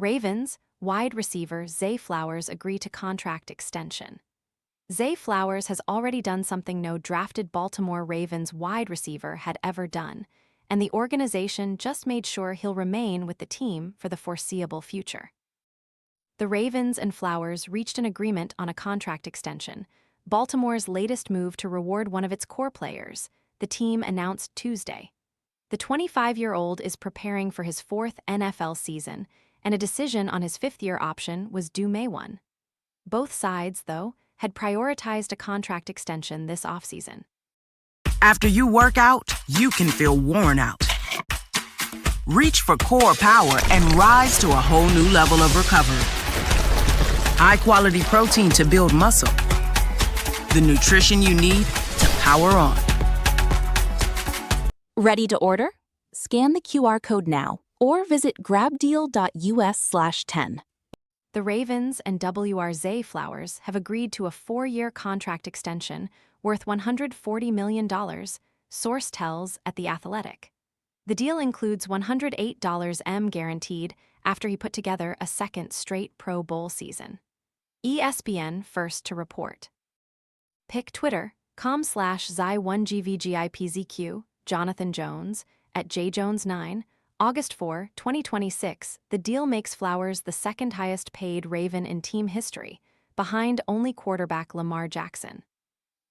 Ravens, wide receiver Zay Flowers agree to contract extension. Zay Flowers has already done something no drafted Baltimore Ravens wide receiver had ever done, and the organization just made sure he'll remain with the team for the foreseeable future. The Ravens and Flowers reached an agreement on a contract extension, Baltimore's latest move to reward one of its core players, the team announced Tuesday. The 25-year-old is preparing for his fourth NFL season, and a decision on his fifth-year option was due May 1. Both sides, though, had prioritized a contract extension this offseason. After you work out, you can feel worn out. Reach for core power and rise to a whole new level of recovery. High-quality protein to build muscle. The nutrition you need to power on. Ready to order? Scan the QR code now or visit grabdeal.us/10. The Ravens and Zay Flowers have agreed to a 4-year contract extension worth $140 million, source tells at The Athletic. The deal includes $108 guaranteed after he put together a second straight Pro Bowl season. ESPN first to report. Pick Twitter.com/Zay1GVGIPZQ, Jonathan Jones, at JJones9, August 4, 2026. The deal makes Flowers the second highest paid Raven in team history, behind only quarterback Lamar Jackson.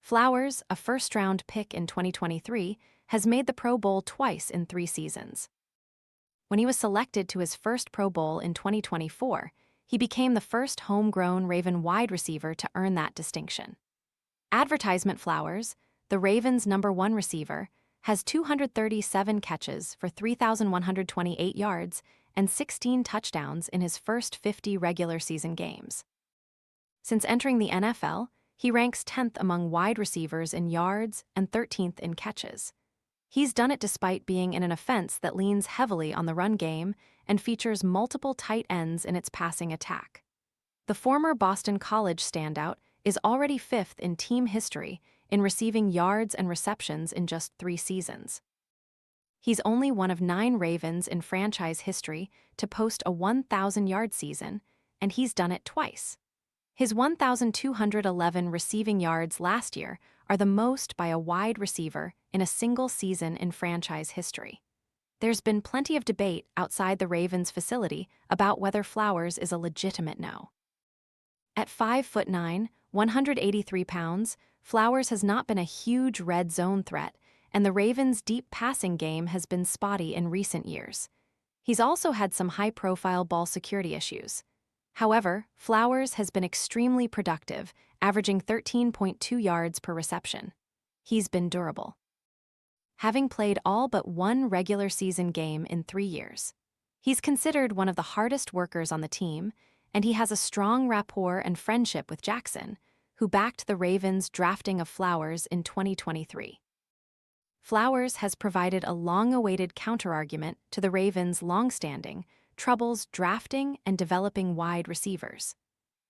Flowers, a first-round pick in 2023, has made the Pro Bowl twice in 3 seasons. When he was selected to his first Pro Bowl in 2024, he became the first homegrown Raven wide receiver to earn that distinction. Advertisement Flowers, the Ravens' #1 receiver, has 237 catches for 3,128 yards and 16 touchdowns in his first 50 regular season games. Since entering the NFL, he ranks 10th among wide receivers in yards and 13th in catches. He's done it despite being in an offense that leans heavily on the run game and features multiple tight ends in its passing attack. The former Boston College standout is already 5th in team history in receiving yards and receptions in just 3 seasons. He's only one of 9 Ravens in franchise history to post a 1,000-yard season, and he's done it twice. His 1,211 receiving yards last year are the most by a wide receiver in a single season in franchise history. There's been plenty of debate outside the Ravens facility about whether Flowers is a legitimate no. At 5'9", 183 pounds, Flowers has not been a huge red zone threat, and the Ravens' deep passing game has been spotty in recent years. He's also had some high-profile ball security issues. However, Flowers has been extremely productive, averaging 13.2 yards per reception. He's been durable, having played all but 1 regular season game in 3 years. He's considered one of the hardest workers on the team, and he has a strong rapport and friendship with Jackson, who backed the Ravens' drafting of Flowers in 2023. Flowers has provided a long-awaited counterargument to the Ravens' long-standing troubles drafting and developing wide receivers.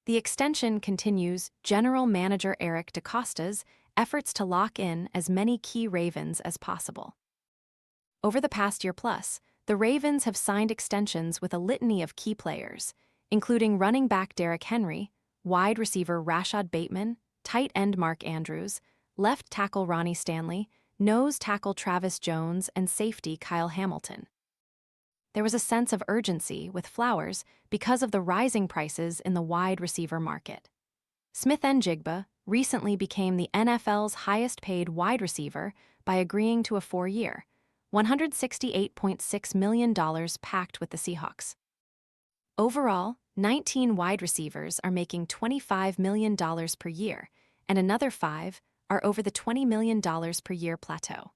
The extension continues General Manager Eric DeCosta's efforts to lock in as many key Ravens as possible. Over the past year plus, the Ravens have signed extensions with a litany of key players, including running back Derrick Henry, wide receiver Rashad Bateman, tight end Mark Andrews, left tackle Ronnie Stanley, nose tackle Travis Jones, and safety Kyle Hamilton. There was a sense of urgency with Flowers because of the rising prices in the wide receiver market. Smith-Njigba recently became the NFL's highest-paid wide receiver by agreeing to a 4-year, $168.6 million pact with the Seahawks. Overall, 19 wide receivers are making $25 million per year, and another 5 are over the $20 million per year plateau.